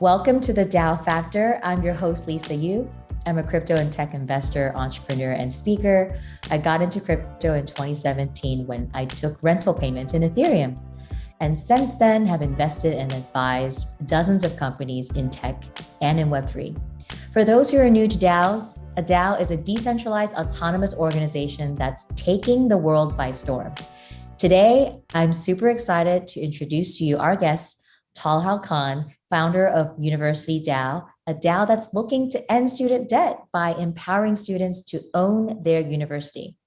Welcome to the DAO Factor. I'm your host, Lisa Yu. I'm a crypto and tech investor, entrepreneur, and speaker. I got into crypto in 2017 when I took rental payments in Ethereum. And since then have invested and advised dozens of companies in tech and in Web3. For those who are new to DAOs, a DAO is a decentralized autonomous organization that's taking the world by storm. Today, I'm super excited to introduce to you our guest, Talhao Khan, founder of UniversityDAO, a DAO that's looking to end student debt by empowering students to own their university.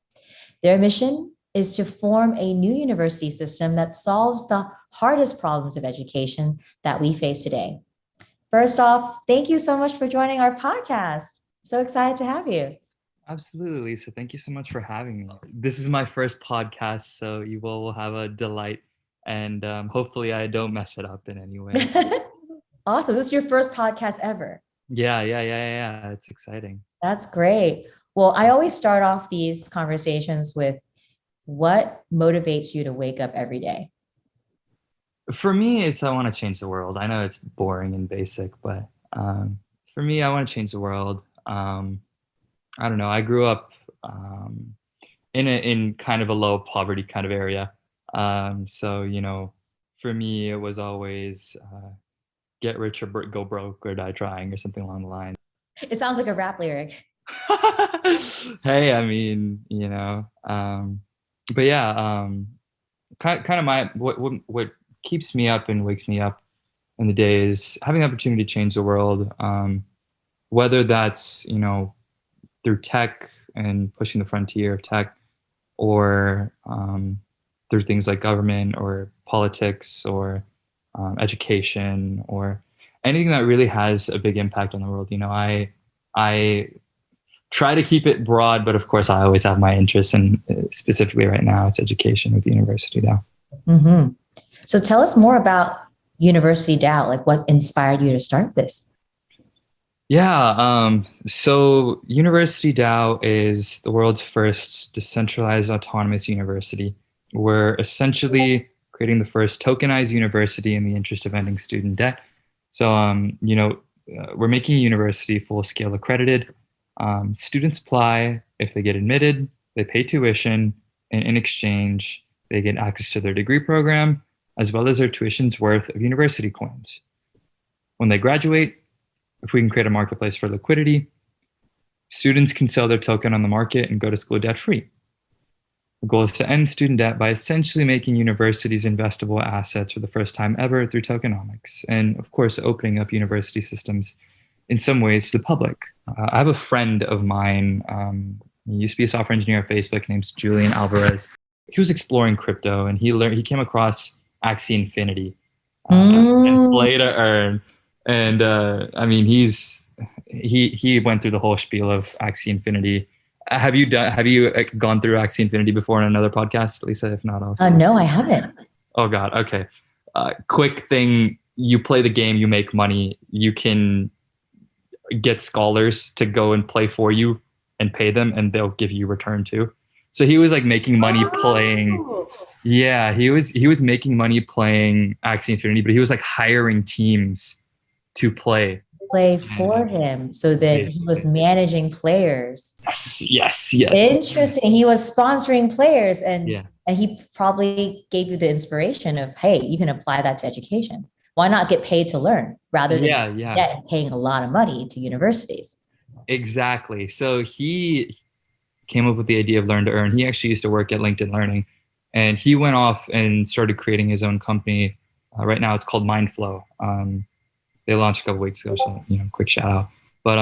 Their mission is to form a new university system that solves the hardest problems of education that we face today. First off, thank you so much for joining our podcast. So excited to have you. Absolutely, Lisa. Thank you so much for having me. This is my first podcast, so you will have a delight, and hopefully I don't mess it up in any way. Awesome. This is your first podcast ever. Yeah. It's exciting. That's great. Well, I always start off these conversations with what motivates you to wake up every day? For me, I want to change the world. I know it's boring and basic, but for me, I want to change the world. I don't know. I grew up in kind of a low poverty kind of area. So, for me, it was always get rich or go broke or die trying or something along the line. It sounds like a rap lyric. Hey, I mean, but yeah, kind of what keeps me up and wakes me up in the day is having the opportunity to change the world, whether that's, through tech and pushing the frontier of tech, or through things like government or politics or education or anything that really has a big impact on the world. I try to keep it broad, but of course I always have my interests, and specifically right now it's education with UniversityDAO. Mm-hmm. So tell us more about UniversityDAO, like what inspired you to start this? Yeah, so UniversityDAO is the world's first decentralized autonomous university. We're essentially creating the first tokenized university in the interest of ending student debt. So, we're making a university full scale accredited. Students apply. If they get admitted, they pay tuition, and in exchange, they get access to their degree program, as well as their tuition's worth of university coins. When they graduate, if we can create a marketplace for liquidity, students can sell their token on the market and go to school debt-free. The goal is to end student debt by essentially making universities investable assets for the first time ever through tokenomics, and of course, opening up university systems in some ways to the public. I have a friend of mine, he used to be a software engineer at Facebook, named Julian Alvarez. He was exploring crypto, and he came across Axie Infinity and Play to Earn. And I mean, he went through the whole spiel of Axie Infinity. Have you gone through Axie Infinity before in another podcast, Lisa? If not, I'll No, I haven't. Oh God. Okay. Quick thing. You play the game, you make money. You can get scholars to go and play for you and pay them, and they'll give you return too. So he was like making money playing. Yeah, he was making money playing Axie Infinity, but he was like hiring teams to play for him, so that he was managing players. Yes. Interesting. He was sponsoring players, and he probably gave you the inspiration of, hey, you can apply that to education. Why not get paid to learn rather than paying a lot of money to universities? Exactly. So he came up with the idea of Learn to Earn. He actually used to work at LinkedIn Learning, and he went off and started creating his own company. Right now it's called Mindflow. They launched a couple weeks ago, so quick shout out. But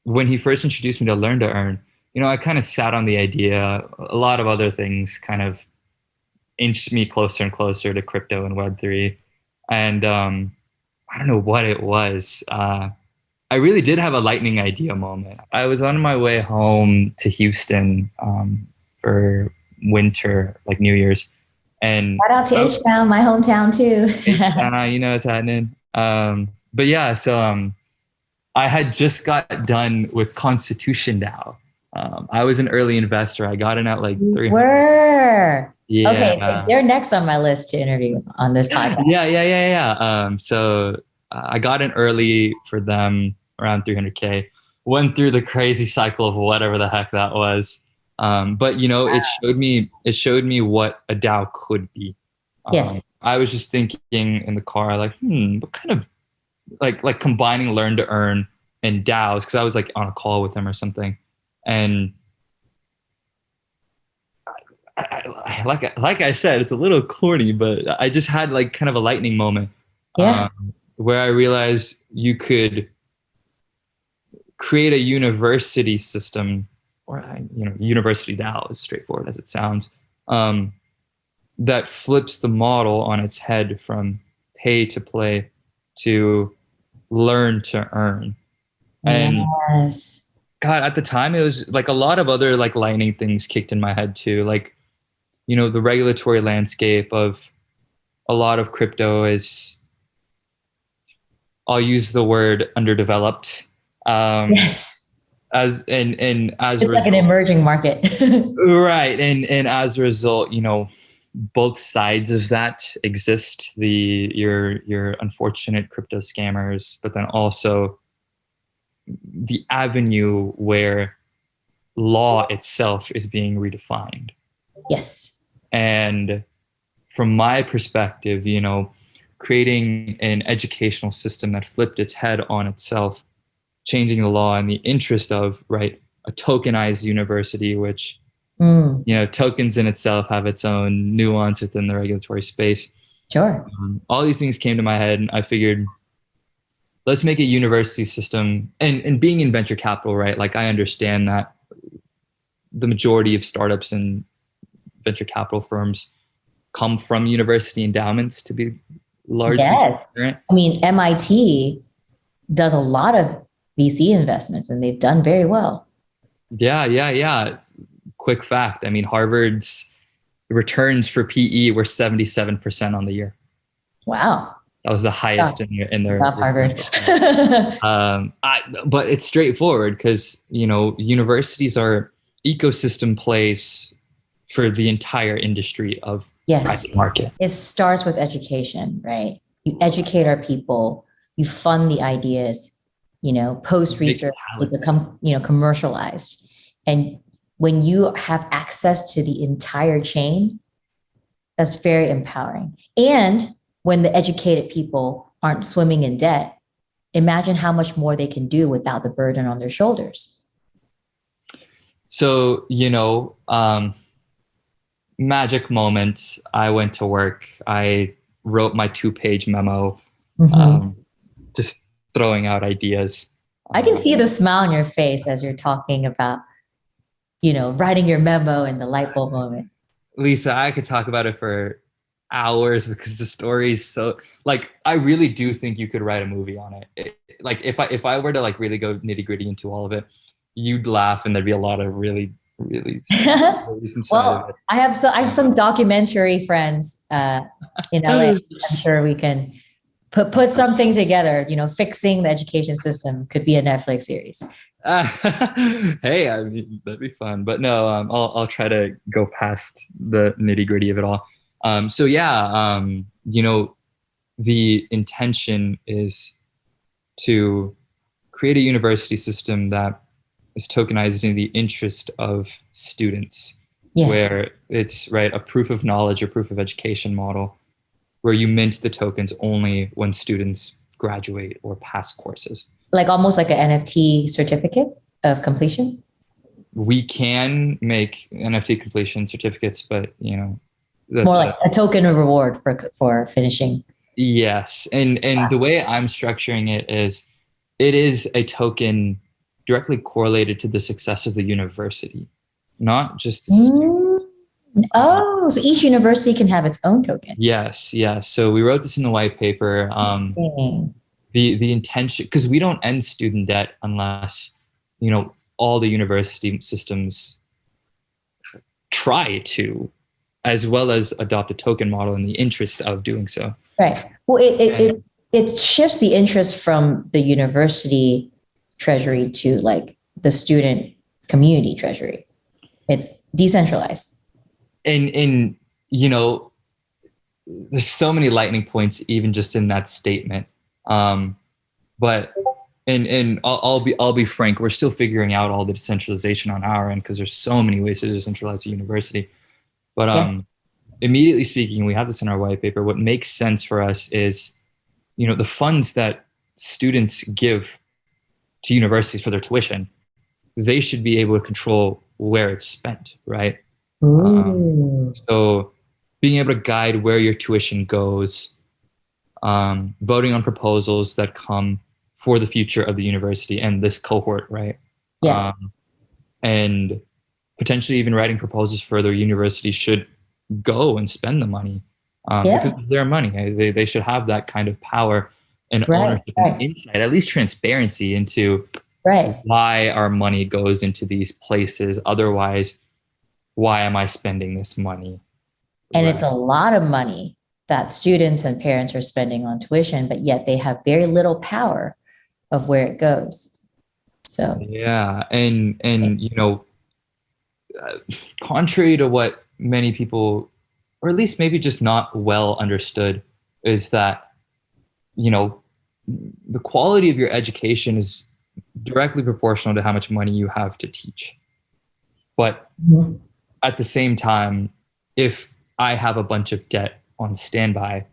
when he first introduced me to Learn to Earn, I kind of sat on the idea. A lot of other things kind of inched me closer and closer to crypto and Web3. And I don't know what it was. I really did have a lightning idea moment. I was on my way home to Houston for winter, like New Year's. And shout out to H-Town, my hometown too. H-Town, it's happening. But yeah, so I had just got done with Constitution DAO. I was an early investor. I got in at like 300. Yeah. Okay, they're next on my list to interview on this podcast. Yeah. So I got in early for them around 300K, went through the crazy cycle of whatever the heck that was. But it showed me what a DAO could be. Yes. I was just thinking in the car, like, what kind of like combining learn to earn and DAOs, because I was like on a call with him or something, and like I said, it's a little corny, but I just had like kind of a lightning moment, Yeah. where I realized you could create a university system, or university DAO, as straightforward as it sounds, that flips the model on its head from pay to play to learn to earn. And Yes. God, at the time, it was like a lot of other like lightning things kicked in my head too. Like, the regulatory landscape of a lot of crypto is, I'll use the word underdeveloped. Yes. As It's a like an result, emerging market. right, and as a result, both sides of that exist. Your unfortunate crypto scammers, but then also the avenue where law itself is being redefined. Yes. And from my perspective, creating an educational system that flipped its head on itself, changing the law in the interest of, right, a tokenized university, which, tokens in itself have its own nuance within the regulatory space. Sure. All these things came to my head, and I figured, let's make a university system. And being in venture capital, right, like I understand that the majority of startups and venture capital firms come from university endowments, to be largely transparent. I mean, MIT does a lot of VC investments, and they've done very well. Yeah. Quick fact. I mean, Harvard's returns for PE were 77% on the year. Wow. That was the highest in their Harvard. But it's straightforward because, universities are ecosystem plays for the entire industry of private market. It starts with education, right? You educate our people, you fund the ideas, post research, they become, commercialized. And when you have access to the entire chain, that's very empowering. And when the educated people aren't swimming in debt, imagine how much more they can do without the burden on their shoulders. So, magic moment. I went to work. I wrote my 2-page memo, just throwing out ideas. I can see the smile on your face as you're talking about, writing your memo and the light bulb moment. Lisa, I could talk about it for hours because the story is so, like, I really do think you could write a movie on it. Like if I were to like really go nitty gritty into all of it, you'd laugh and there'd be a lot of really well, I have some documentary friends in LA. I'm sure we can put something together. Fixing the education system could be a Netflix series. Hey, I mean, that'd be fun. But no, I'll try to go past the nitty gritty of it all. The intention is to create a university system that is tokenized in the interest of students, where it's a proof of knowledge or proof of education model, where you mint the tokens only when students graduate or pass courses. Like almost like an NFT certificate of completion? We can make NFT completion certificates, but that's more like a token of reward for finishing. Yes. And the way I'm structuring it is a token directly correlated to the success of the university, not just the student. So each university can have its own token. Yes. So we wrote this in the white paper. The intention, because we don't end student debt unless, all the university systems try to, as well as adopt a token model in the interest of doing so. Right. Well, it shifts the interest from the university treasury to like the student community treasury. It's decentralized. And there's so many lightning points even just in that statement. But and I'll be frank, we're still figuring out all the decentralization on our end because there's so many ways to decentralize a university. But Yeah. immediately speaking, we have this in our white paper. What makes sense for us is, the funds that students give to universities for their tuition, they should be able to control where it's spent, right? Ooh. So being able to guide where your tuition goes, voting on proposals that come for the future of the university and this cohort, right? Yeah. And potentially even writing proposals for their university should go and spend the money because Yeah. it's their money. They should have that kind of power and Right. ownership and Right. insight, at least transparency into Right. why our money goes into these places. Otherwise, why am I spending this money? And it's Right. a lot of money that students and parents are spending on tuition, but yet they have very little power of where it goes. So, Yeah, and contrary to what many people, or at least maybe just not well understood, is that the quality of your education is directly proportional to how much money you have to teach. But Mhm. at the same time, if I have a bunch of debt on standby,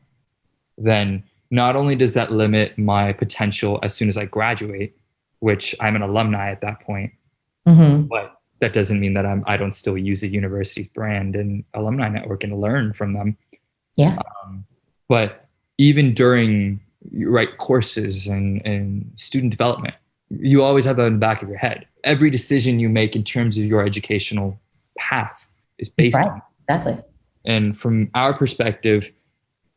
then not only does that limit my potential as soon as I graduate, which I'm an alumni at that point, Mhm. but that doesn't mean that I don't still use the university's brand and alumni network and learn from them. Yeah. But even during courses and student development, you always have that in the back of your head. Every decision you make in terms of your educational path is based Right. on it. Exactly. And from our perspective,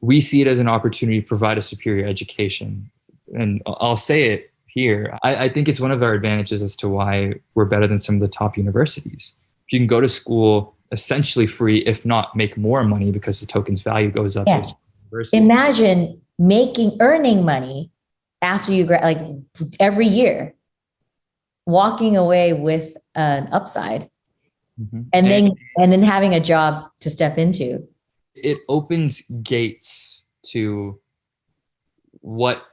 we see it as an opportunity to provide a superior education. And I'll say it here. I think it's one of our advantages as to why we're better than some of the top universities. If you can go to school essentially free, if not make more money because the token's value goes up Yeah. based on the university. Imagine earning money after you like every year, walking away with an upside, Mhm. and then having a job to step into. It opens gates to what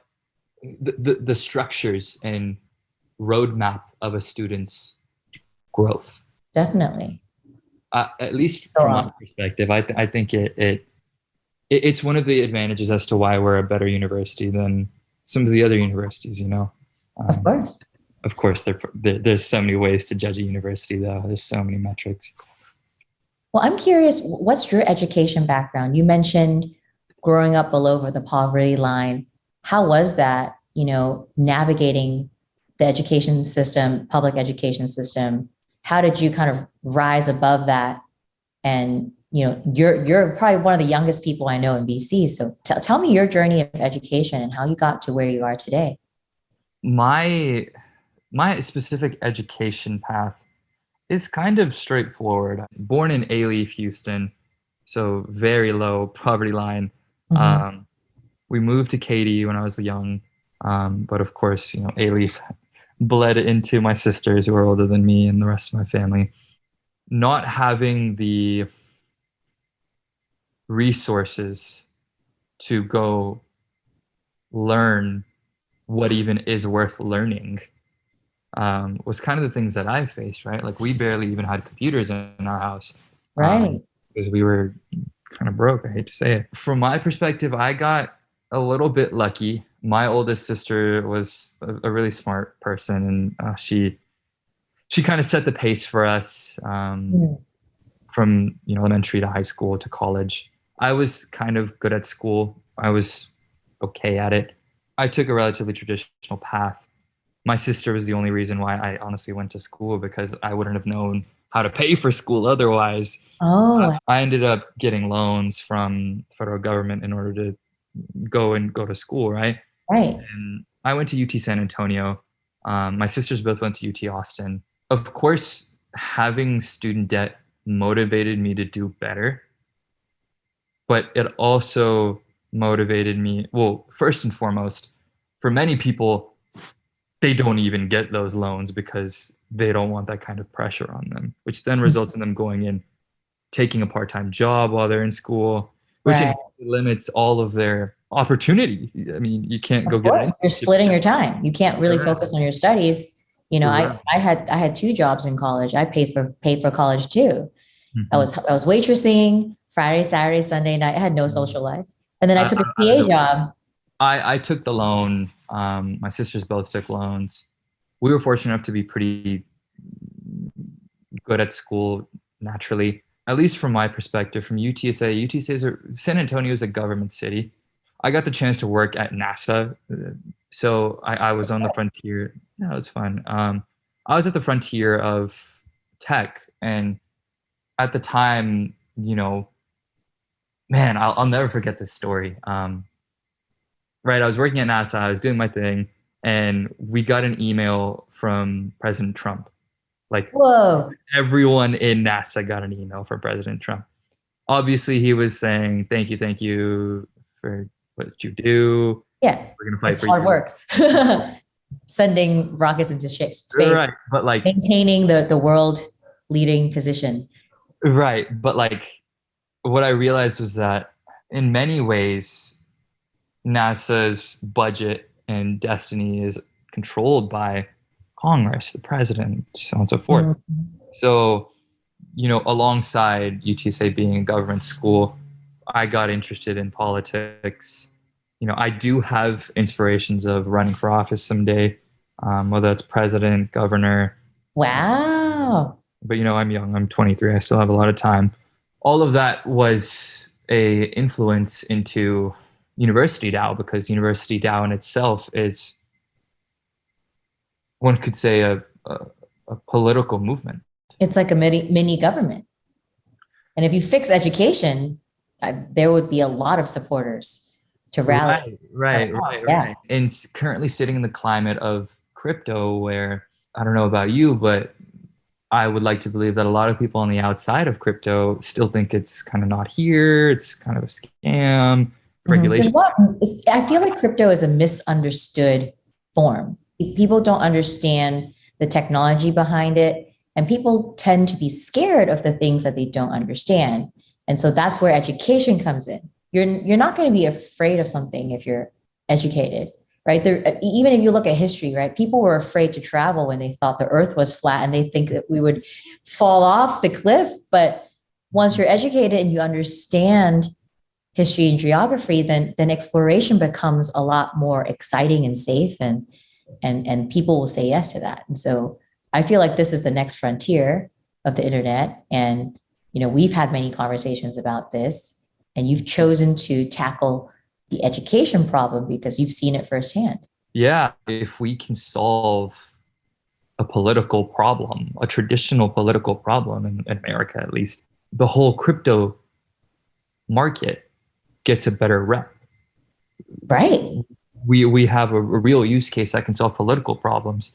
the structures and roadmap of a student's growth. Definitely. At least So, from my perspective, I think it's one of the advantages as to why we're a better university than some of the other universities. of course. Of course, there's so many ways to judge a university, though. There's so many metrics. Well, I'm curious, what's your education background? You mentioned growing up below the poverty line. How was that, navigating the education system, public education system? How did you kind of rise above that? And, you're probably one of the youngest people I know in BC. So tell me your journey of education and how you got to where you are today. My specific education path is kind of straightforward. Born in A-Leaf, Houston, so very low poverty line. Mhm. We moved to Katy when I was young, but of course, A-Leaf bled into my sisters who are older than me and the rest of my family. Not having the resources to go learn what even is worth learning was kind of the things that I faced, right? Like we barely even had computers in our house Right. because we were kind of broke. I hate to say it. From my perspective, I got a little bit lucky. My oldest sister was a really smart person, and she kind of set the pace for us Mm. from elementary to high school to college. I was kind of good at school. I was okay at it. I took a relatively traditional path. My sister was the only reason why I honestly went to school because I wouldn't have known how to pay for school otherwise. Oh, I ended up getting loans from the federal government in order to go to school, right? right. And I went to UT San Antonio. My sisters both went to UT Austin. Of course, having student debt motivated me to do better, but it also motivated me. Well, first and foremost, for many people, they don't even get those loans because they don't want that kind of pressure on them, which then results in them going in, taking a part-time job while they're in school, which Right. inherently limits all of their opportunity. I mean, you can't go Of get an course, you're internship. splitting your time. You can't really Correct. focus on your studies. You know, Correct. I had two jobs in college. I paid for college too. Mhm. I was waitressing Friday, Saturday, Sunday night. I had no social life. And then I took a I don't TA know. job. I took the loan. My sisters both took loans. We were fortunate enough to be pretty good at school naturally, at least from my perspective, from UTSA. UTSA is San Antonio is a government city. I got the chance to work at NASA. So I was on the frontier. Yeah, it was fun. I was at the frontier of tech. And at the time, man, I'll never forget this story. Right, I was working at NASA, I was doing my thing, and we got an email from President Trump. Like Whoa. everyone in NASA got an email from President Trump. Obviously, he was saying, thank you for what you do. Yeah. We're gonna fight It's for hard you. work. Sending rockets into space, Right, but like, maintaining the world leading position. right, but like, what I realized was that in many ways, NASA's budget and destiny is controlled by Congress, the president, so on and so forth. Mhm. So, alongside UTSA being a government school, I got interested in politics. I do have inspirations of running for office someday, whether it's president, governor. Wow. But I'm young. I'm 23. I still have a lot of time. All of that was a influence into UniversityDAO because UniversityDAO in itself is, one could say, a political movement. It's like a mini government. And if you fix education, there would be a lot of supporters to rally. Yeah. And currently sitting in the climate of crypto where, I don't know about you, but I would like to believe that a lot of people on the outside of crypto still think it's kind of not here. It's kind of a scam. Regulation. I feel like crypto is a misunderstood form. People don't understand the technology behind it, and people tend to be scared of the things that they don't understand. And so that's where education comes in. You're not going to be afraid of something if you're educated, right? Even if you look at history, right? People were afraid to travel when they thought the earth was flat and they think that we would fall off the cliff. But once you're educated and you understand history and geography, then exploration becomes a lot more exciting and safe, and people will say yes to that. And so I feel like this is the next frontier of the internet. And we've had many conversations about this, and you've chosen to tackle the education problem because you've seen it firsthand. Yeah, if we can solve a political problem, a traditional political problem in America at least, the whole crypto market gets a better rep. Right. We have a real use case that can solve political problems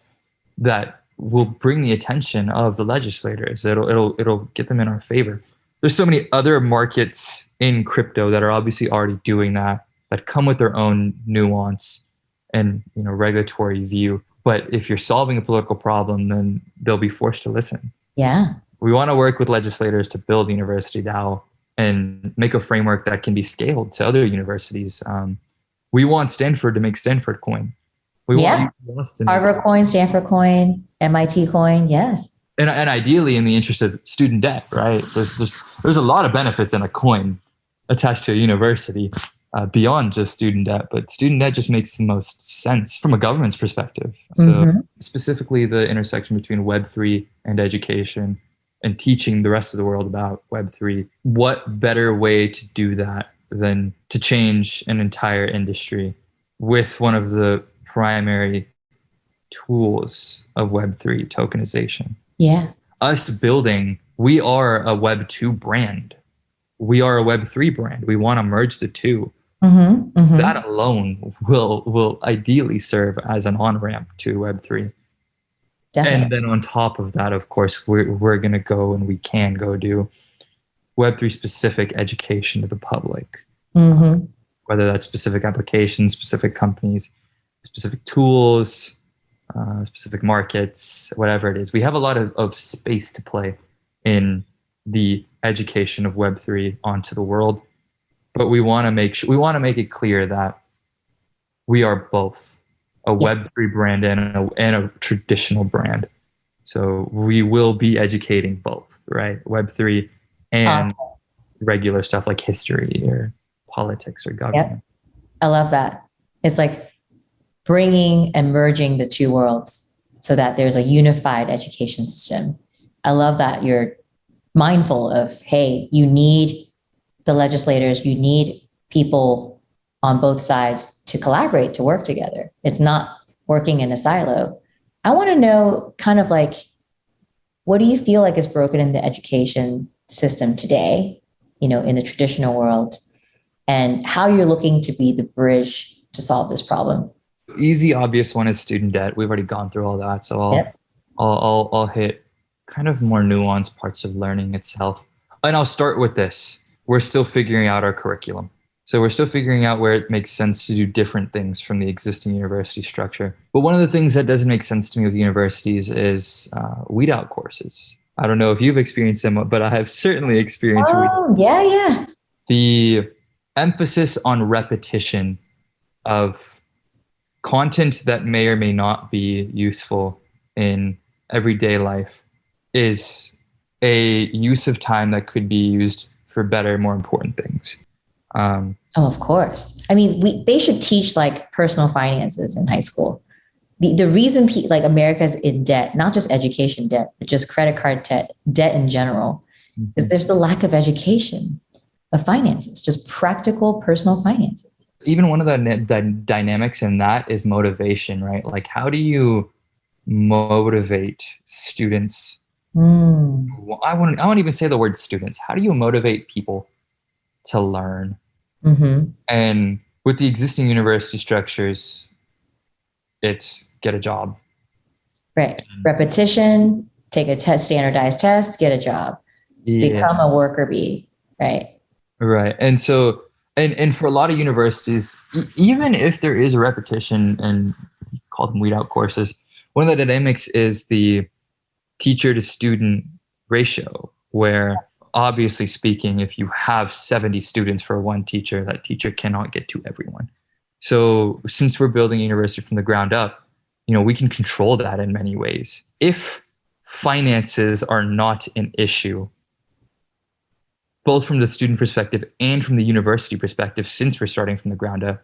that will bring the attention of the legislators. It'll get them in our favor. There's so many other markets in crypto that are obviously already doing that come with their own nuance and regulatory view. But if you're solving a political problem, then they'll be forced to listen. Yeah. We want to work with legislators to build UniversityDAO and make a framework that can be scaled to other universities. We want Stanford to make Stanford coin. We want Harvard coin, Stanford coin, MIT coin. Yes. And ideally in the interest of student debt, right? There's a lot of benefits in a coin attached to a university beyond just student debt, but student debt just makes the most sense from a government's perspective. So specifically the intersection between Web3 and education and teaching the rest of the world about Web3. What better way to do that than to change an entire industry with one of the primary tools of Web3, tokenization? Yeah. Us building, we are a Web2 brand. We are a Web3 brand. We want to merge the two. That alone will ideally serve as an on-ramp to Web3. Definitely. And then on top of that, of course, we're going to go and we can go do Web3 specific education to the public. Whether that's specific applications, specific companies, specific tools, specific markets, whatever it is. We have a lot of space to play in the education of Web3 onto the world. but we want to make it clear that we are both a Yeah. Web3 brand and a traditional brand. So we will be educating both, right? Web3 and Awesome. regular stuff like history or politics or government. Yep. I love that. It's like bringing and merging the two worlds so that there's a unified education system. I love that you're mindful of, hey, you need the legislators, you need people on both sides to collaborate, to work together. It's not working in a silo. I want to know kind of like, what do you feel like is broken in the education system today, in the traditional world, and how you're looking to be the bridge to solve this problem? Easy, obvious one is student debt. We've already gone through all that. So Yep. I'll hit kind of more nuanced parts of learning itself. And I'll start with this. We're still figuring out our curriculum. So we're still figuring out where it makes sense to do different things from the existing university structure. But one of the things that doesn't make sense to me with universities is weed out courses. I don't know if you've experienced them, but I have certainly experienced weed out. Oh, yeah. The emphasis on repetition of content that may or may not be useful in everyday life is a use of time that could be used for better, more important things. Oh, of course. I mean, they should teach like personal finances in high school. The reason like America's in debt, not just education debt, but just credit card debt in general, is there's the lack of education of finances, just practical personal finances. Even one of the dynamics in that is motivation, right? Like, how do you motivate students? I won't even say the word students. How do you motivate people to learn? And with the existing university structures, it's get a job. Right. Repetition, take a test, standardized test, get a job, become a worker bee. Right. Right. And so, and for a lot of universities, even if there is a repetition and you call them weed out courses, one of the dynamics is the teacher to student ratio, where obviously speaking, if you have 70 students for one teacher, that teacher cannot get to everyone. So since we're building a university from the ground up, we can control that in many ways. If finances are not an issue, both from the student perspective and from the university perspective, since we're starting from the ground up,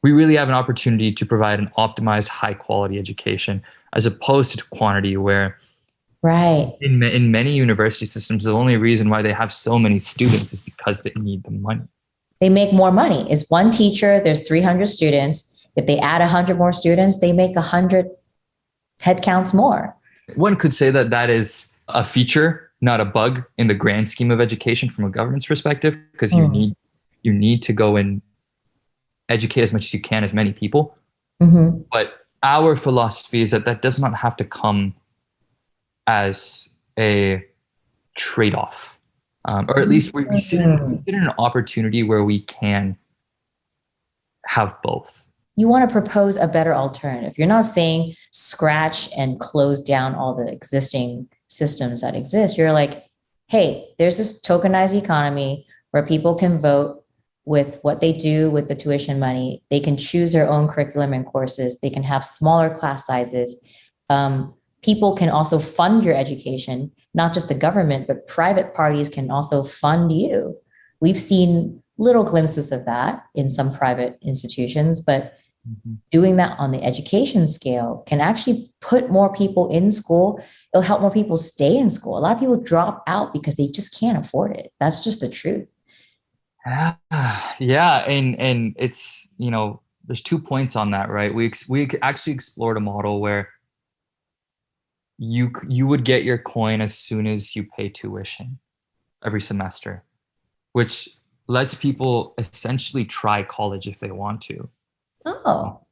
we really have an opportunity to provide an optimized, high quality education as opposed to quantity, where in many university systems, the only reason why they have so many students is because they need the money. They make more money. It's one teacher, there's 300 students. If they add 100 more students, they make 100 headcounts more. One could say that that is a feature, not a bug in the grand scheme of education from a government's perspective, because you need to go and educate as much as you can, as many people. But our philosophy is that does not have to come as a trade-off, or at least we sit in an opportunity where we can have both. You want to propose a better alternative. You're not saying scratch and close down all the existing systems that exist. You're like, hey, there's this tokenized economy where people can vote with what they do with the tuition money. They can choose their own curriculum and courses. They can have smaller class sizes. People can also fund your education, not just the government, but private parties can also fund you. We've seen little glimpses of that in some private institutions, but doing that on the education scale can actually put more people in school. It'll help more people stay in school. A lot of people drop out because they just can't afford it. That's just the truth. Yeah. And it's, there's 2 points on that, right? We actually explored a model where you would get your coin as soon as you pay tuition every semester, which lets people essentially try college if they want to.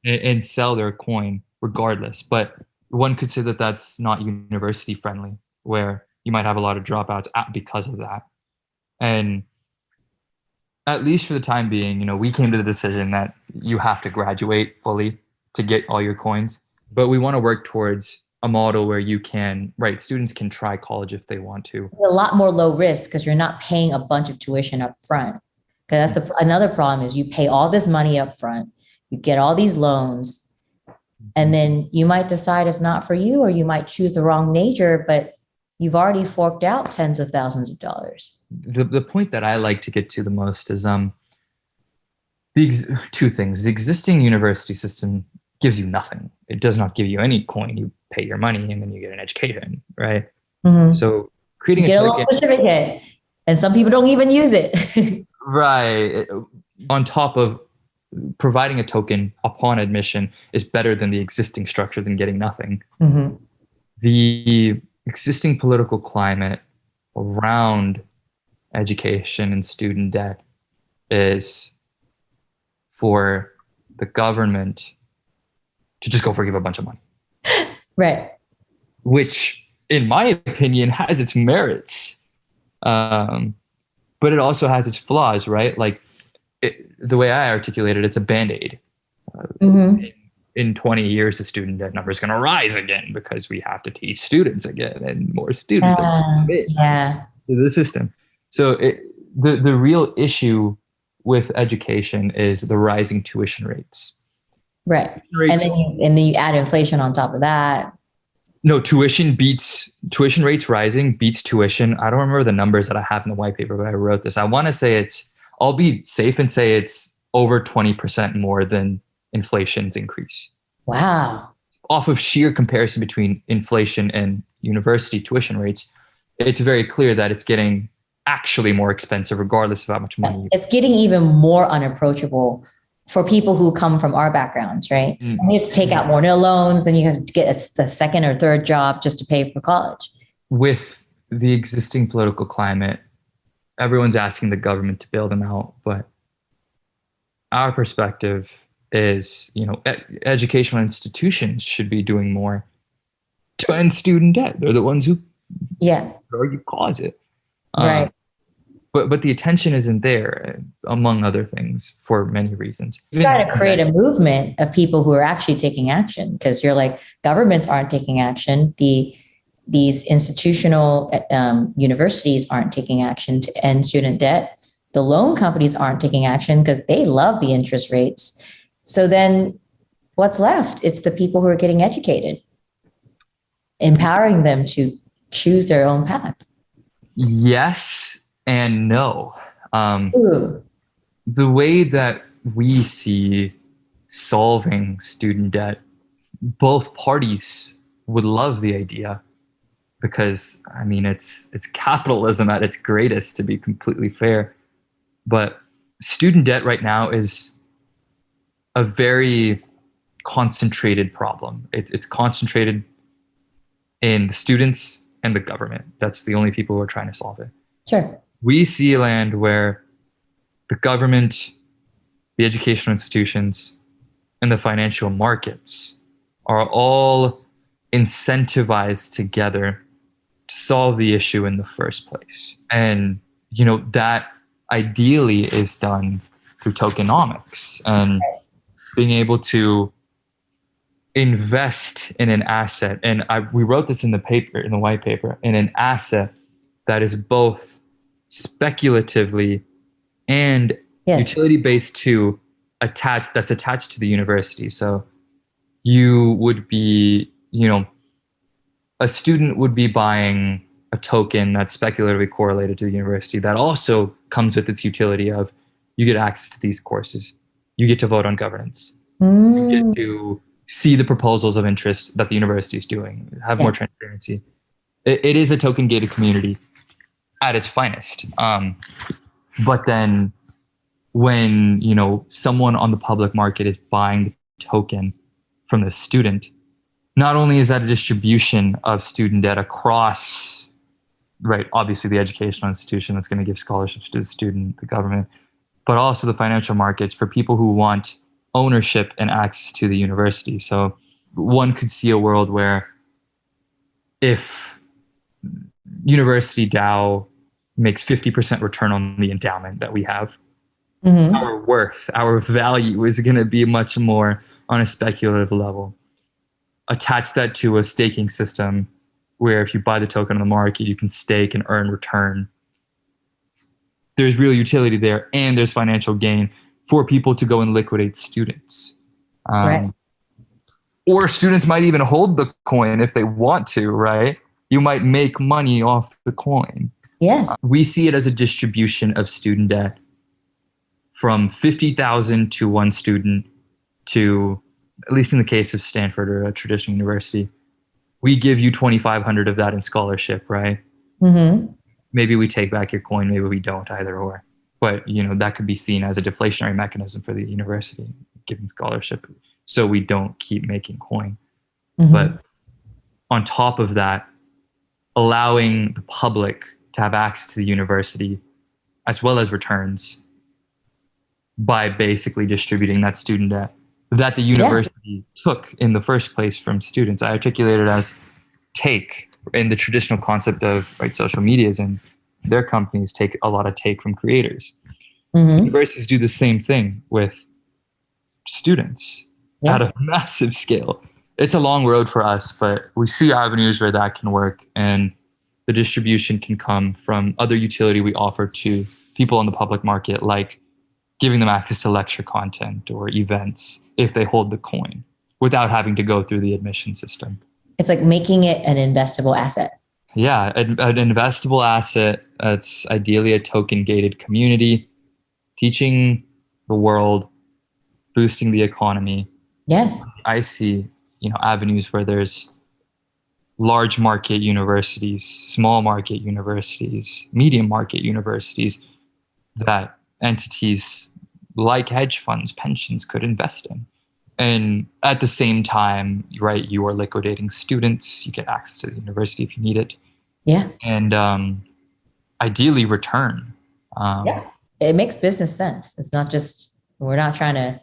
And sell their coin regardless. But one could say that that's not university friendly, where you might have a lot of dropouts because of that. And at least for the time being, we came to the decision that you have to graduate fully to get all your coins. But we want to work towards a model where students can try college if they want to. A lot more low risk because you're not paying a bunch of tuition up front. Because that's another problem is you pay all this money up front, you get all these loans, and then you might decide it's not for you, or you might choose the wrong major, but you've already forked out tens of thousands of dollars. The point that I like to get to the most is two things. The existing university system gives you nothing. It does not give you any coin. You pay your money and then you get an education, right? Mm-hmm. So creating you get a little certificate, and some people don't even use it. Right. On top of providing a token upon admission is better than the existing structure than getting nothing. Mm-hmm. The existing political climate around education and student debt is for the government to just go forgive a bunch of money. Right. Which, in my opinion, has its merits. But it also has its flaws, right? Like the way I articulate it, it's a Band-Aid. In 20 years, the student debt number is going to rise again because we have to teach students again, and more students are to the system. So the real issue with education is the rising tuition rates. Right. And then you add inflation on top of that. No, tuition rates rising beats tuition. I don't remember the numbers that I have in the white paper, but I wrote this. I want to say I'll be safe and say it's over 20% more than inflation's increase. Wow. Off of sheer comparison between inflation and university tuition rates, it's very clear that it's getting actually more expensive regardless of how much money you It's getting even more unapproachable for people who come from our backgrounds, right? And you have to take out more loans, then you have to get the second or third job just to pay for college. With the existing political climate, everyone's asking the government to bail them out, but our perspective is, educational institutions should be doing more to end student debt. They're the ones who argue cause it. Right. But the attention isn't there, among other things, for many reasons. You try to create a movement of people who are actually taking action, because you're like, governments aren't taking action. These institutional universities aren't taking action to end student debt. The loan companies aren't taking action because they love the interest rates. So then what's left? It's the people who are getting educated, empowering them to choose their own path. Yes and no. The way that we see solving student debt, both parties would love the idea, because it's capitalism at its greatest, to be completely fair. But student debt right now is a very concentrated problem. It's concentrated in the students and the government. That's the only people who are trying to solve it. Sure. We see a land where the government, the educational institutions, and the financial markets are all incentivized together to solve the issue in the first place. And, that ideally is done through tokenomics and being able to invest in an asset. And we wrote this in the paper, in the white paper, in an asset that is both speculatively and utility-based that's attached to the university. So you would be, a student would be buying a token that's speculatively correlated to the university that also comes with its utility of, you get access to these courses, you get to vote on governance, you get to see the proposals of interest that the university is doing, have more transparency. It is a token gated community at its finest. But then when, someone on the public market is buying the token from the student, not only is that a distribution of student debt across, right, obviously the educational institution that's going to give scholarships to the student, the government, but also the financial markets for people who want ownership and access to the university. So one could see a world where if UniversityDAO makes 50% return on the endowment that we have, our worth, our value is going to be much more on a speculative level. Attach that to a staking system where if you buy the token on the market, you can stake and earn return. there's real utility there, and there's financial gain for people to go and liquidate students. Right. Or students might even hold the coin if they want to, right? You might make money off the coin. Yes. We see it as a distribution of student debt from 50,000 to one student to, at least in the case of Stanford or a traditional university, we give you 2,500 of that in scholarship, right? Mm-hmm. Maybe we take back your coin, maybe we don't, either or. But, you know, that could be seen as a deflationary mechanism for the university, giving scholarship, so we don't keep making coin. Mm-hmm. But on top of that, allowing the public to have access to the university as well as returns by basically distributing that student debt that the university took in the first place from students. I articulate it as take in the traditional concept of, right, social medias, and their companies take a lot of take from creators. Mm-hmm. Universities do the same thing with students at a massive scale. It's a long road for us, but we see avenues where that can work, and the distribution can come from other utility we offer to people on the public market, like giving them access to lecture content or events if they hold the coin without having to go through the admission system. It's like making it an investable asset. Yeah, an investable asset that's ideally a token-gated community, teaching the world, boosting the economy. Yes. I see, you know, avenues where there's large market universities, small market universities, medium market universities that entities like hedge funds, pensions could invest in. And at the same time, right, you are liquidating students. You get access to the university if you need it. Yeah. And ideally return. Yeah. It makes business sense. It's not just, we're not trying to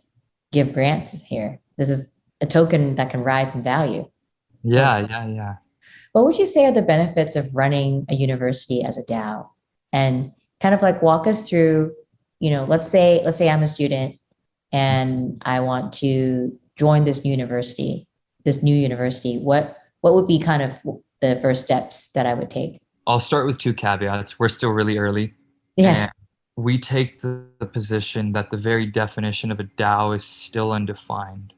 give grants here. This is a token that can rise in value. Yeah. What would you say are the benefits of running a university as a DAO? And kind of like walk us through, you know, let's say I'm a student and I want to join this new university. What would be kind of the first steps that I would take? I'll start with two caveats. We're still really early. Yes. And we take the position that the very definition of a DAO is still undefined.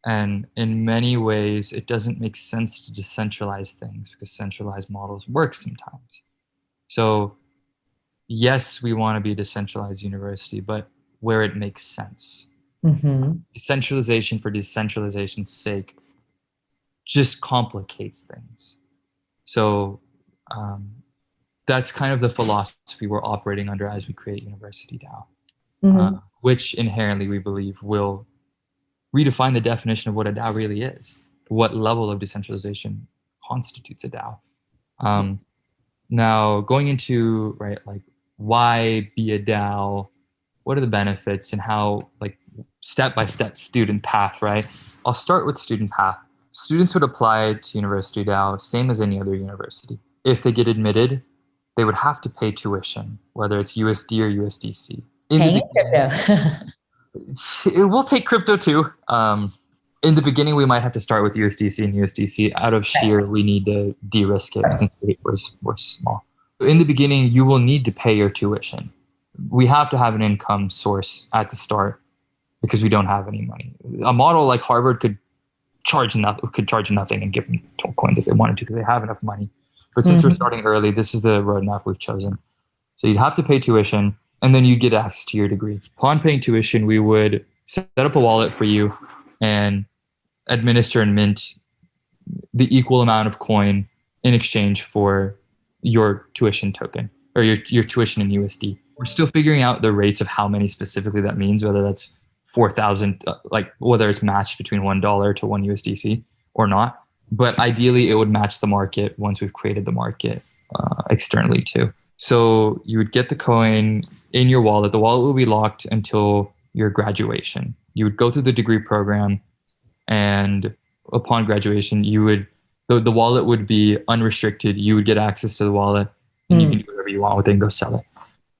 And in many ways, it doesn't make sense to decentralize things because centralized models work sometimes. So yes, we want to be a decentralized university, but where it makes sense. Mm-hmm. Decentralization for decentralization's sake just complicates things. So that's kind of the philosophy we're operating under as we create UniversityDAO, Mm-hmm. which inherently we believe will redefine the definition of what a DAO really is, what level of decentralization constitutes a DAO. Now, going into, right, like, why be a DAO? What are the benefits and how, like, step-by-step student path, right? I'll start with student path. Students would apply to UniversityDAO same as any other university. If they get admitted, they would have to pay tuition, whether it's USD or USDC. Paying crypto. We'll take crypto too. In the beginning, we might have to start with USDC and USDC out of sheer, we need to de-risk it since we're small. In the beginning, you will need to pay your tuition. We have to have an income source at the start because we don't have any money. A model like Harvard could charge nothing and give them coins if they wanted to because they have enough money. But since we're starting early, this is the roadmap we've chosen. So you'd have to pay tuition, and then you get access to your degree. Upon paying tuition, we would set up a wallet for you and administer and mint the equal amount of coin in exchange for your tuition token or your tuition in USD. We're still figuring out the rates of how many specifically that means, whether that's 4,000, like whether it's matched between $1 to one USDC or not. But ideally, it would match the market once we've created the market externally too. So you would get the coin in your wallet. The wallet will be locked until your graduation. You would go through the degree program, and upon graduation, the wallet would be unrestricted. You would get access to the wallet, and you can do whatever you want with it and go sell it.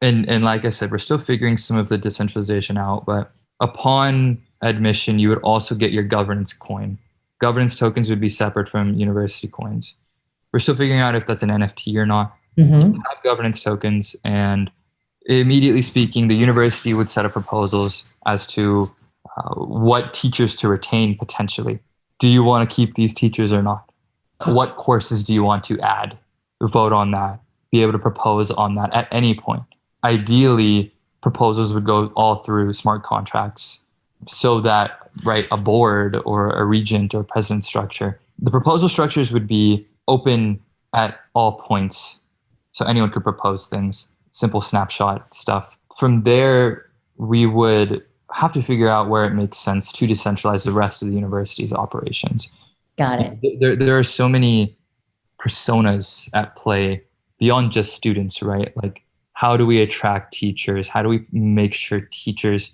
And like I said, we're still figuring some of the decentralization out, but upon admission, you would also get your governance coin. Governance tokens would be separate from university coins. We're still figuring out if that's an NFT or not. You have governance tokens, and immediately speaking, the university would set up proposals as to what teachers to retain potentially. Do you want to keep these teachers or not? What courses do you want to add? Vote on that. Be able to propose on that at any point. Ideally, proposals would go all through smart contracts so that, right, a board or a regent or president structure, the proposal structures would be open at all points. So anyone could propose things, simple snapshot stuff. From there, we would have to figure out where it makes sense to decentralize the rest of the university's operations. Got it. There are so many personas at play beyond just students, right? Like, how do we attract teachers? How do we make sure teachers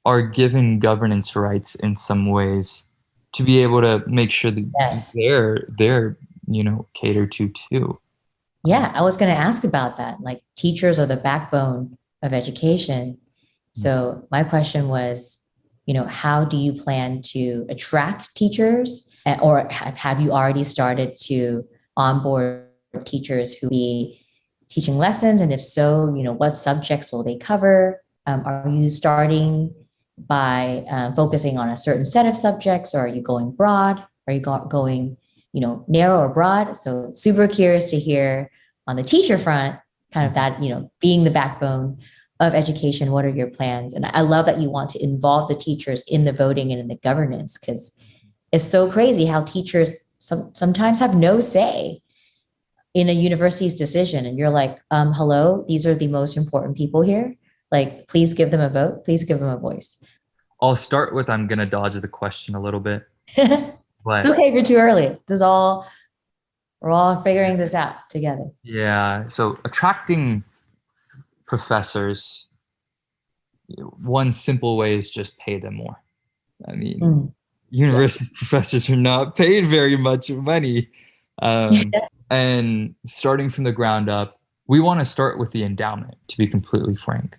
are given governance rights in some ways to be able to make sure that Yes. they're catered to too? Yeah, I was going to ask about that. Like teachers are the backbone of education. So my question was, how do you plan to attract teachers, or have you already started to onboard teachers who will be teaching lessons? And if so, what subjects will they cover? Are you starting by focusing on a certain set of subjects, or are you going broad? Are you going, narrow or broad? So super curious to hear on the teacher front, kind of that, being the backbone of education. What are your plans? And I love that you want to involve the teachers in the voting and in the governance, because it's so crazy how teachers sometimes have no say in a university's decision. And you're like, hello, these are the most important people here. Like, please give them a vote. Please give them a voice. I'll start with, I'm going to dodge the question a little bit. It's okay if you're too early. We're all figuring this out together. Yeah. So attracting professors, one simple way is just pay them more. I mean, university professors are not paid very much money. And starting from the ground up, we want to start with the endowment, to be completely frank.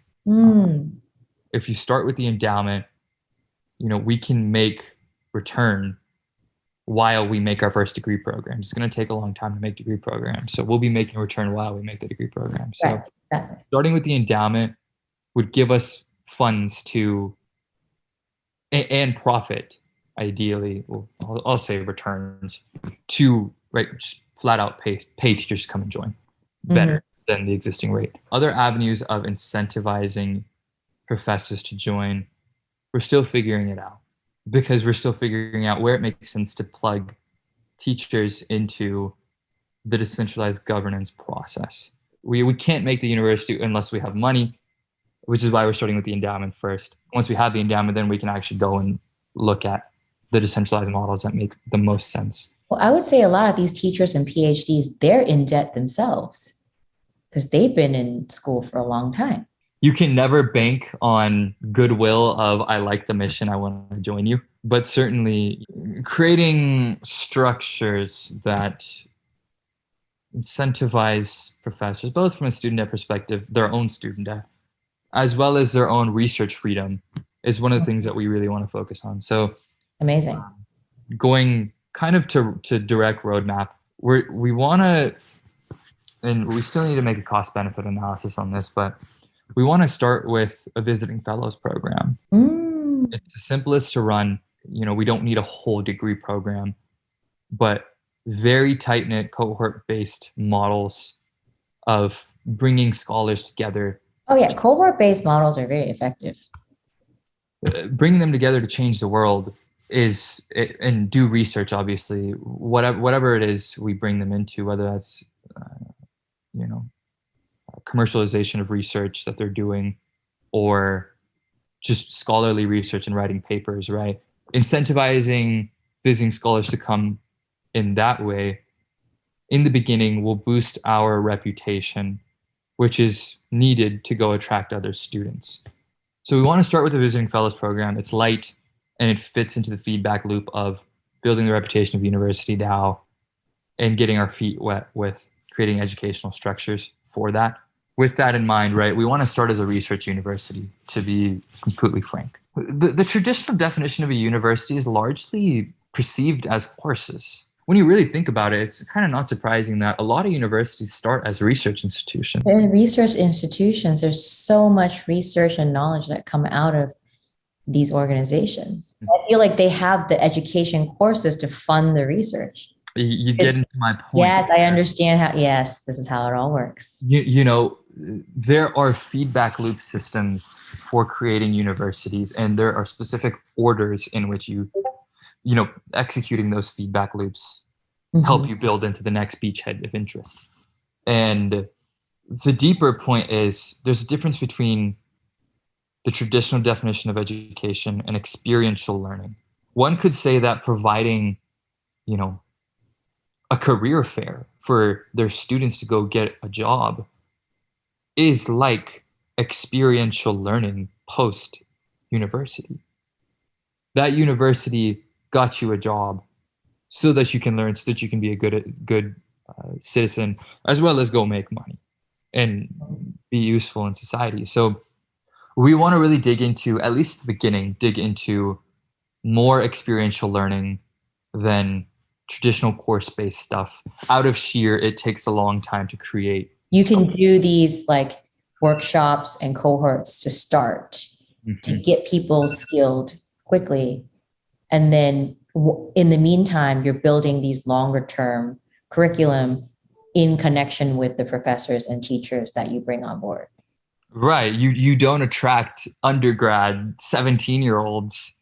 If you start with the endowment, we can make return while we make our first degree program. It's going to take a long time to make degree programs. So we'll be making a return while we make the degree program. So starting with the endowment would give us funds to, and profit, ideally, well, I'll say returns, to, right, just flat out pay teachers to come and join better than the existing rate. Other avenues of incentivizing professors to join, we're still figuring it out, because we're still figuring out where it makes sense to plug teachers into the decentralized governance process. We can't make the university unless we have money, which is why we're starting with the endowment first. Once we have the endowment, then we can actually go and look at the decentralized models that make the most sense. Well, I would say a lot of these teachers and PhDs, they're in debt themselves because they've been in school for a long time. You can never bank on goodwill of, I like the mission, I want to join you. But certainly creating structures that incentivize professors, both from a student debt perspective, their own student debt, as well as their own research freedom, is one of the things that we really want to focus on. So amazing. Going kind of to direct roadmap, we want to, and we still need to make a cost benefit analysis on this, but we want to start with a visiting fellows program. It's the simplest to run. We don't need a whole degree program, but very tight-knit cohort-based models of bringing scholars together. Oh yeah, cohort-based models are very effective. Bringing them together to change the world and do research, obviously, whatever it is we bring them into, whether that's, commercialization of research that they're doing, or just scholarly research and writing papers, right? Incentivizing visiting scholars to come in that way, in the beginning, will boost our reputation, which is needed to go attract other students. So we want to start with the Visiting Fellows program. It's light, and it fits into the feedback loop of building the reputation of UniversityDAO and getting our feet wet with creating educational structures for that. With that in mind, right, we want to start as a research university, to be completely frank. The traditional definition of a university is largely perceived as courses. when you really think about it, it's kind of not surprising that a lot of universities start as research institutions. In research institutions, there's so much research and knowledge that come out of these organizations. I feel like they have the education courses to fund the research. You get into my point. Yes, I understand how, yes, this is how it all works. You know, there are feedback loop systems for creating universities, and there are specific orders in which you know, executing those feedback loops help you build into the next beachhead of interest. And the deeper point is there's a difference between the traditional definition of education and experiential learning. One could say that providing, you know, a career fair for their students to go get a job is like experiential learning post university. That university got you a job so that you can learn, so that you can be a good citizen, as well as go make money and be useful in society. So we want to really dig into, at least at the beginning, dig into more experiential learning than traditional course-based stuff. Out of sheer, it takes a long time to create. You can do these like workshops and cohorts to start to get people skilled quickly. And then in the meantime, you're building these longer term curriculum in connection with the professors and teachers that you bring on board. Right. You don't attract undergrad 17-year-olds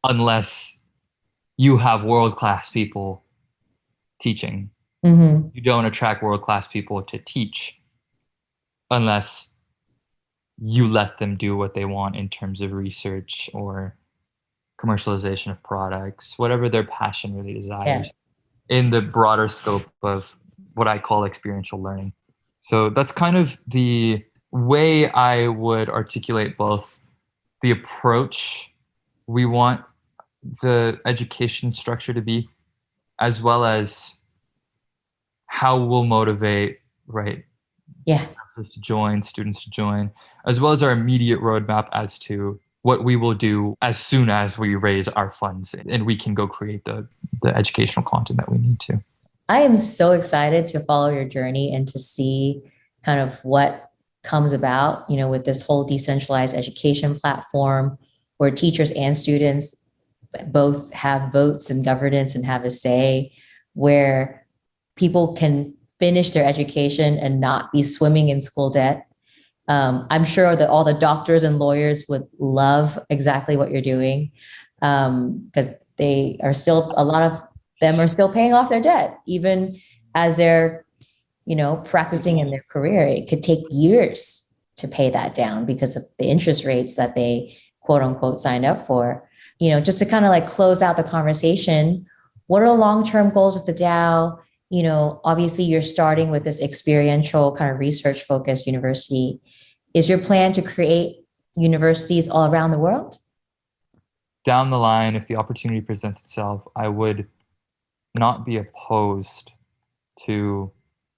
unless you have world-class people teaching. You don't attract world-class people to teach unless you let them do what they want in terms of research or commercialization of products, whatever their passion really desires, in the broader scope of what I call experiential learning. So that's kind of the way I would articulate both the approach we want the education structure to be, as well as how we'll motivate, right? Professors to join, students to join, as well as our immediate roadmap as to what we will do as soon as we raise our funds and we can go create the educational content that we need to. I am so excited to follow your journey and to see kind of what comes about, you know, with this whole decentralized education platform where teachers and students both have votes and governance and have a say, where people can finish their education and not be swimming in school debt. I'm sure that all the doctors and lawyers would love exactly what you're doing, because they are still, a lot of them are still paying off their debt, even as they're, you know, practicing in their career. It could take years to pay that down because of the interest rates that they quote unquote signed up for. You know, just to kind of like close out the conversation, what are the long-term goals of the DAO? You know, obviously you're starting with this experiential kind of research focused university. Is your plan to create universities all around the world? Down the line, if the opportunity presents itself, I would not be opposed to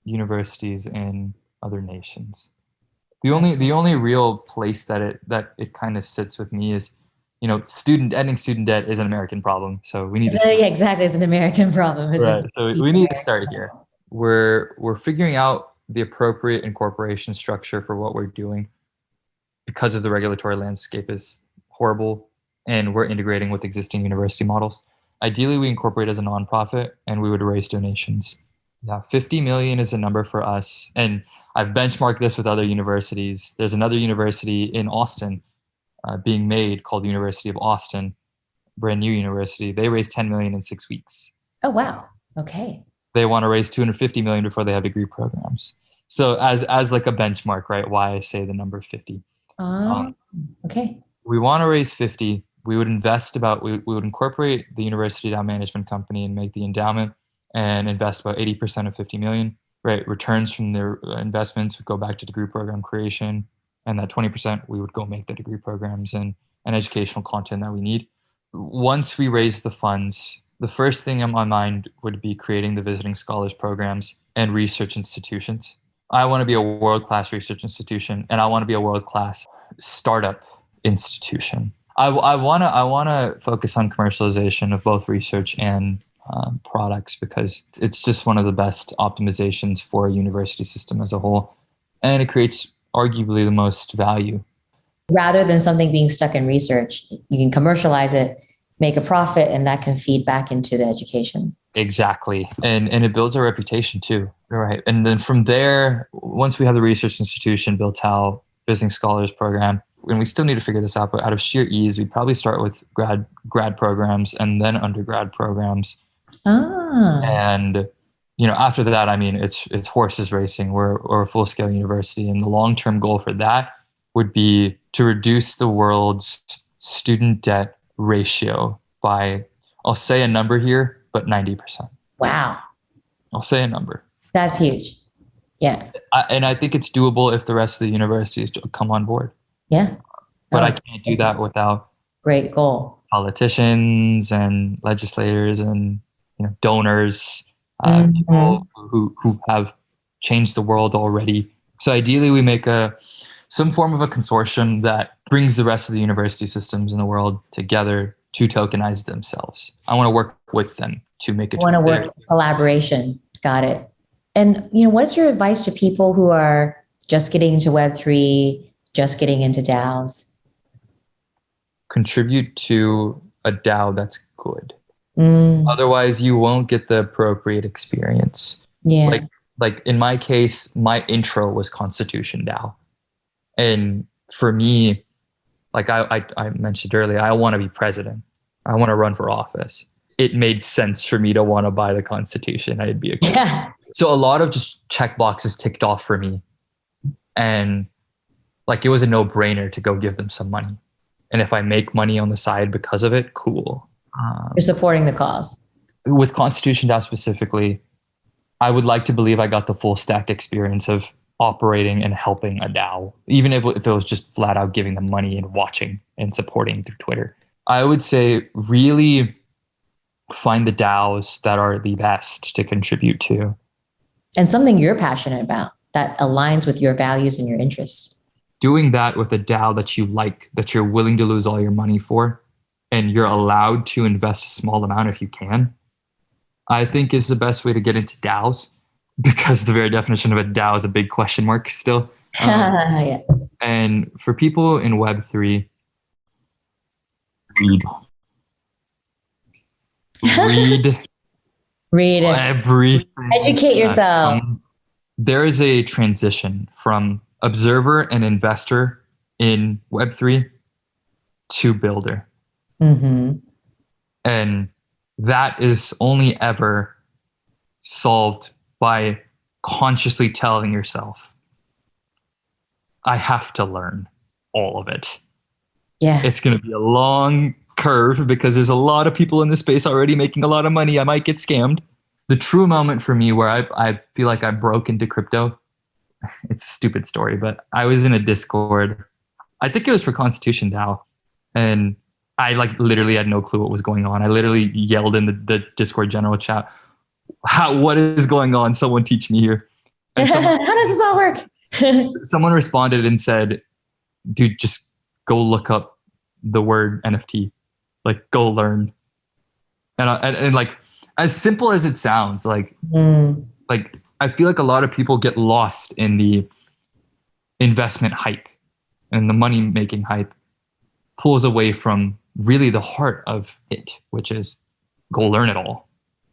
universities in other nations. The only real place that it kind of sits with me is, you know, ending student debt is an American problem. So we need to yeah, exactly. It's an American problem. Right. So we need to start here. We're figuring out the appropriate incorporation structure for what we're doing because of the regulatory landscape is horrible, and we're integrating with existing university models. Ideally, we incorporate as a nonprofit and we would raise donations. Yeah, 50 million is a number for us. And I've benchmarked this with other universities. There's another university in Austin being made called the University of Austin, brand new university. They raised 10 million in 6 weeks. Oh, wow. Okay. They want to raise 250 million before they have degree programs. So as like a benchmark, right? Why I say the number 50. Okay. We want to raise 50. We would invest we would incorporate the UniversityDAO management company and make the endowment and invest about 80% of 50 million, right? Returns from their investments would go back to degree program creation. And that 20% we would go make the degree programs and educational content that we need. Once we raise the funds, the first thing on my mind would be creating the visiting scholars programs and research institutions. I want to be a world-class research institution, and I want to be a world-class startup institution. I want to focus on commercialization of both research and products, because it's just one of the best optimizations for a university system as a whole. And it creates arguably the most value. Rather than something being stuck in research, you can commercialize it, make a profit, and that can feed back into the education. Exactly. And it builds our reputation too. Right. And then from there, once we have the research institution built out, visiting scholars program, and we still need to figure this out, but out of sheer ease, we'd probably start with grad programs and then undergrad programs. And after that, I mean, it's horses racing. We're a full-scale university, and the long-term goal for that would be to reduce the world's student debt ratio by, I'll say a number here, but 90%. Wow. I'll say a number. That's huge. Yeah. And I think it's doable if the rest of the universities come on board. Yeah. But I can't do that without great goal. Politicians and legislators and donors, people who have changed the world already. So ideally, we make some form of a consortium that brings the rest of the university systems in the world together to tokenize themselves. I want to work with them to make it. I want to work collaboration. Got it. And what's your advice to people who are just getting into Web3, just getting into DAOs? Contribute to a DAO that's good. Otherwise, you won't get the appropriate experience. Yeah. Like in my case, my intro was Constitution DAO. And for me, like I mentioned earlier, I want to be president. I want to run for office. It made sense for me to want to buy the Constitution. I'd be So a lot of just check boxes ticked off for me. And like it was a no-brainer to go give them some money. And if I make money on the side because of it, cool. You're supporting the cause. With Constitution DAO specifically, I would like to believe I got the full stack experience of operating and helping a DAO, even if it was just flat out giving them money and watching and supporting through Twitter. I would say really find the DAOs that are the best to contribute to. And something you're passionate about that aligns with your values and your interests. Doing that with a DAO that you like, that you're willing to lose all your money for, and you're allowed to invest a small amount if you can, I think is the best way to get into DAOs, because the very definition of a DAO is a big question mark still. Yeah. And for people in Web3, read everything. Educate yourself. There is a transition from observer and investor in Web3 to builder. And that is only ever solved by consciously telling yourself, I have to learn all of it. Yeah. It's going to be a long curve because there's a lot of people in this space already making a lot of money. I might get scammed. The true moment for me where I feel like I broke into crypto, it's a stupid story, but I was in a Discord. I think it was for Constitution DAO. And I literally had no clue what was going on. I literally yelled in the Discord general chat, what is going on? Someone teach me here. And how does this all work? Someone responded and said, dude, just go look up the word NFT. Go learn. And like, as simple as it sounds, like I feel like a lot of people get lost in the investment hype, and the money making hype pulls away from really the heart of it, which is go learn it all.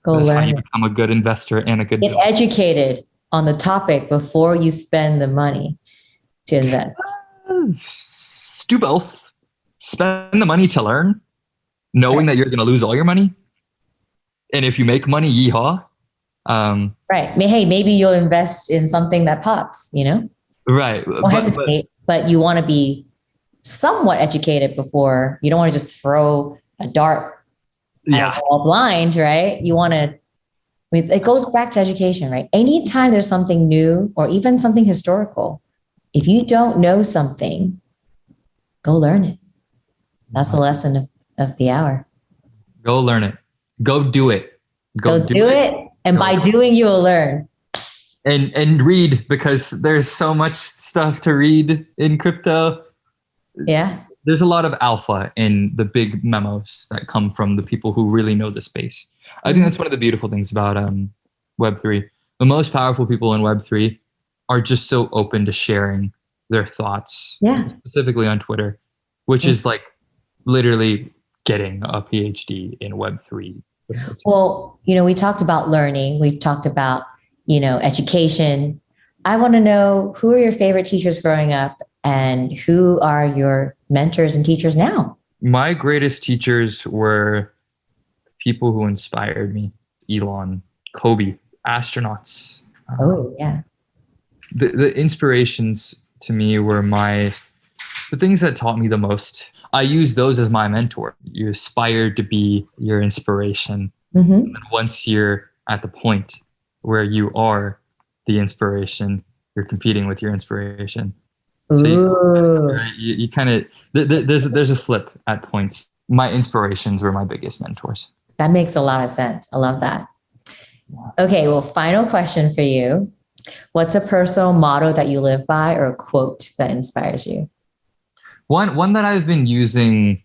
That's how you become a good investor and a good get educated on the topic before you spend the money to invest. Do both. Spend the money to learn, knowing that you're going to lose all your money. And if you make money, yeehaw. Right. Hey, maybe you'll invest in something that pops, Right. Don't hesitate, but you want to be somewhat educated before. You don't want to just throw a dart all blind, right? You want to, it goes back to education, right? Anytime there's something new or even something historical, if you don't know something, go learn it. That's the lesson of the hour. Go learn it. Go do it. Go do it. And by doing, you will learn. And read, because there's so much stuff to read in crypto. Yeah. there's a lot of alpha in the big memos that come from the people who really know the space. I think that's one of the beautiful things about Web3. The most powerful people in Web3 are just so open to sharing their thoughts, specifically on Twitter, which is like literally getting a PhD in Web3. Well, we talked about learning. We've talked about, education. I want to know, who are your favorite teachers growing up and who are your mentors and teachers now? My greatest teachers were people who inspired me. Elon, Kobe, astronauts. Oh, yeah. The inspirations to me were the things that taught me the most. I use those as my mentor. You aspire to be your inspiration. And once you're at the point where you are the inspiration, you're competing with your inspiration. So you kind of, there's a flip at points. My inspirations were my biggest mentors. That makes a lot of sense. I love that. Okay, well, final question for you. What's a personal motto that you live by, or a quote that inspires you? One that I've been using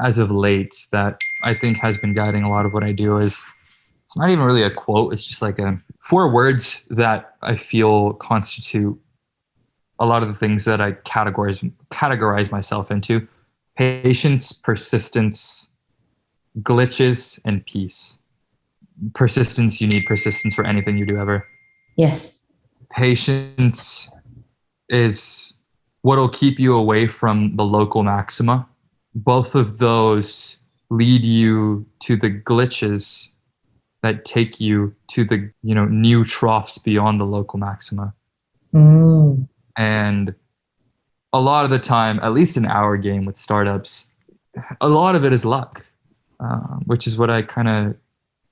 as of late that I think has been guiding a lot of what I do is, it's not even really a quote. It's just like 4 words that I feel constitute a lot of the things that I categorize myself into: patience, persistence, glitches, and peace. Persistence, you need persistence for anything you do ever. Yes. Patience is what'll keep you away from the local maxima. Both of those lead you to the glitches that take you to the new troughs beyond the local maxima. And a lot of the time, at least in our game with startups, a lot of it is luck, which is what I kind of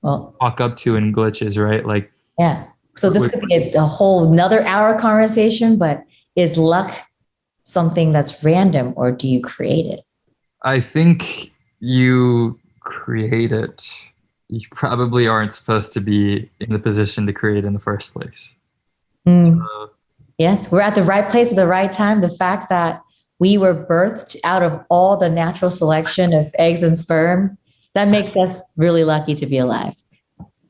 walk up to in glitches, right? Like, yeah. So this could be a whole another hour conversation, but is luck something that's random, or do you create it? I think you create it. You probably aren't supposed to be in the position to create in the first place. So, yes, we're at the right place at the right time. The fact that we were birthed out of all the natural selection of eggs and sperm, that makes us really lucky to be alive.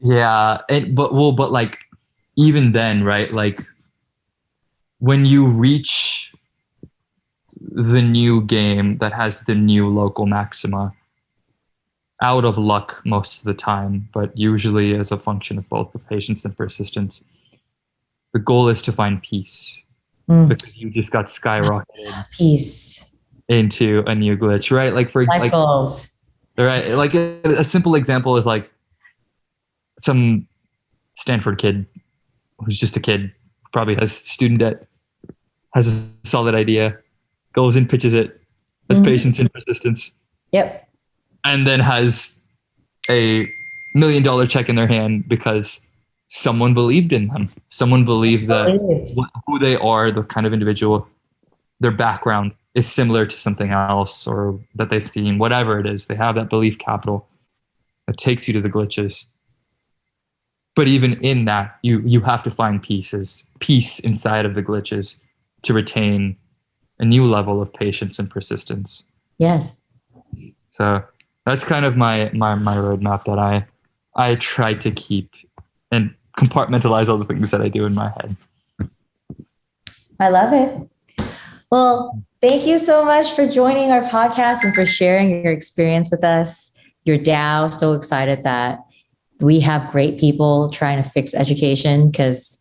Yeah, but like, even then, right? Like, when you reach the new game that has the new local maxima, out of luck most of the time, but usually as a function of both the patience and persistence, the goal is to find peace, because you just got skyrocketed into a new glitch, right? Like, for example, right? Like a simple example is like some Stanford kid who's just a kid, probably has student debt, has a solid idea, goes and pitches it, has patience and persistence. Yep. And then has a $1 million check in their hand because someone believed in them. Someone believed that who they are, the kind of individual, their background is similar to something else, or that they've seen, whatever it is. They have that belief capital that takes you to the glitches. But even in that, you have to find peace inside of the glitches to retain a new level of patience and persistence. Yes. So that's kind of my roadmap that I try to keep and compartmentalize all the things that I do in my head. I love it. Well, thank you so much for joining our podcast and for sharing your experience with us, your DAO. So excited that we have great people trying to fix education, because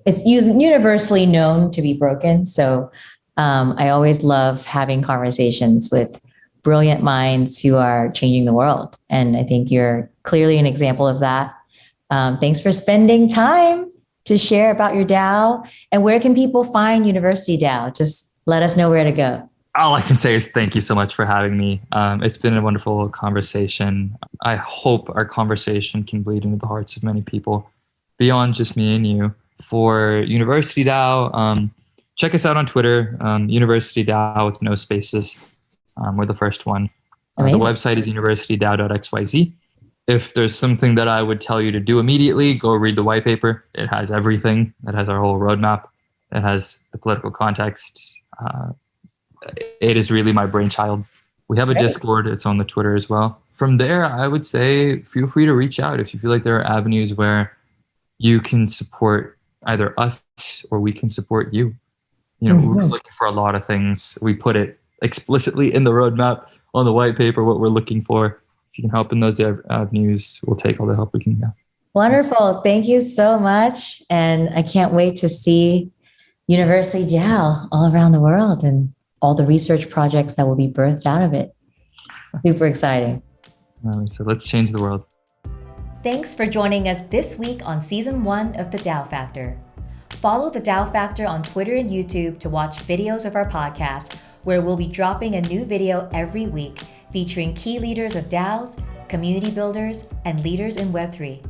it's universally known to be broken. So I always love having conversations with brilliant minds who are changing the world. And I think you're clearly an example of that. Thanks for spending time to share about your DAO. And where can people find UniversityDAO? Just let us know where to go. All I can say is thank you so much for having me. It's been a wonderful conversation. I hope our conversation can bleed into the hearts of many people beyond just me and you. For UniversityDAO, check us out on Twitter, UniversityDAO with no spaces. We're the first one. The website is universitydao.xyz. If there's something that I would tell you to do immediately, go read the white paper. It has everything. It has our whole roadmap. It has the political context. it is really my brainchild. We have a Great. Discord. It's on the Twitter as well. From there, I would say feel free to reach out if you feel like there are avenues where you can support either us or we can support you. We're looking for a lot of things. We put it explicitly in the roadmap on the white paper, what we're looking for. If you can help in those avenues, we'll take all the help we can get. Wonderful. Thank you so much. And I can't wait to see UniversityDAO all around the world and all the research projects that will be birthed out of it. Super exciting. So let's change the world. Thanks for joining us this week on Season 1 of The DAO Factor. Follow The DAO Factor on Twitter and YouTube to watch videos of our podcast, where we'll be dropping a new video every week featuring key leaders of DAOs, community builders, and leaders in Web3.